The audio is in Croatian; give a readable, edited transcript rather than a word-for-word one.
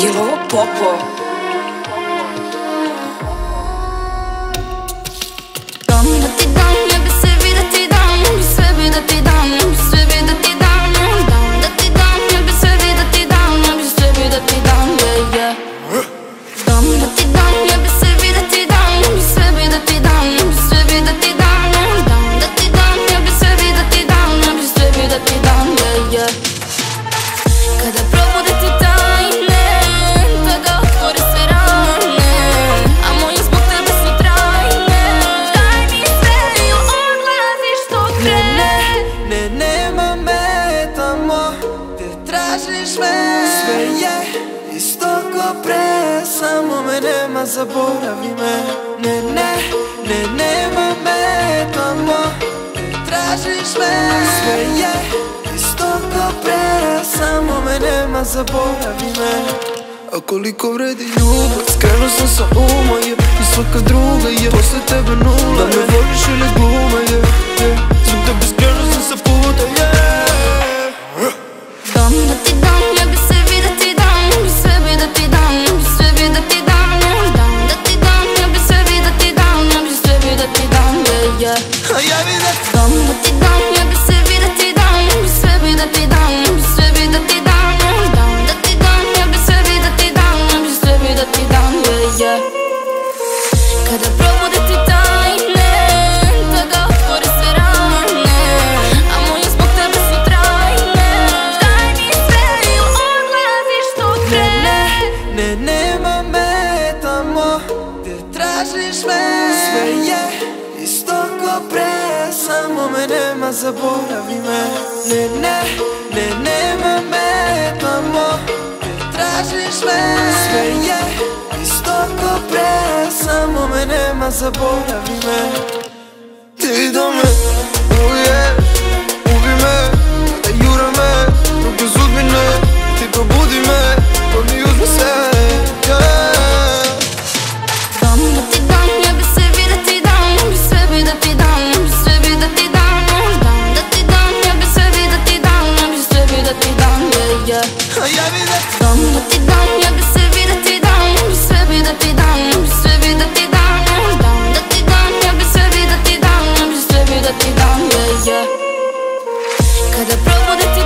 Jel' ovo popo? Dam da ti dam, ja bi sebi da ti dam, ja bi sebi da ti dam, ja bi sebi da ti dam. Dam da ti dam, ja bi sebi da ti dam, ja bi sebi da ti dam, yeah, yeah. Dam da ti dam, ja bi sebi da ti dam, ja bi sebi da ti dam, ja bi sebi da ti dam. Dam da ti dam, ja bi sebi da ti dam, ja bi sebi da ti dam, yeah, yeah. Kada probude ti tajne, tada otvori sve rane, a moje zbog tebe su trajne. Daj mi sve i odlaziš dok krene. Ne, nema me tamo gde tražiš me. Sve je isto ko pre, samo me nema, zaboravi me. Ne, nema me tamo gde tražiš me. Sve je isto ko pre, samo me nema, zaboravi me. A koliko vredi ljubav, skrenuo sam sa uma, i svaka druga je posle tebe nula. Da me voliš ili gluma, zbog tebe skrenuo sam sa puta, Dam da ti dam, ja bi sebi da ti dam, ja bi sebi da ti dam, ja bi sebi da ti dam. Dam da ti dam, ja bi sebi da ti dam, ja bi sebi da ti dam, yeah, yeah. Dam da ti dam, ja bi sebi da ti dam, ja bi sebi da ti dam, ja bi sebi da ti dam. Dam da ti dam, ja bi sebi da ti dam, ja bi sebi da ti dam, yeah, yeah. Kada probude ti tajne, tada otvori sve rane, a moje zbog tebe su trajne. Daj mi sve i odlaziš dok krene. Ne, nema me tamo gde tražiš me. Sve je isto ko pre, samo me nema, zaboravi me. Ne, nema me tamo gde tražiš me. Sve je isto ko pre, samo me nema, zaboravi me. Ti do me uješ, ubi me, kada jura me, ruke sudbine. Ti probudi me, pa mi uzmi se, Dam da ti dam, ja bi sebi da ti dam, ja bi sebi da ti dam, ja bi sebi da ti dam. Dam da ti dam, ja bi sebi da ti dam, ja bi sebi da ti dam, yeah, yeah. Dam da ti dam, ja bi sebi da ti dam, ja bi sebi da ti dam, ja bi sebi da ti dam. Dam da ti dam, ja bi sebi da ti dam, ja bi sebi da ti dam, yeah, yeah. Kada probude ti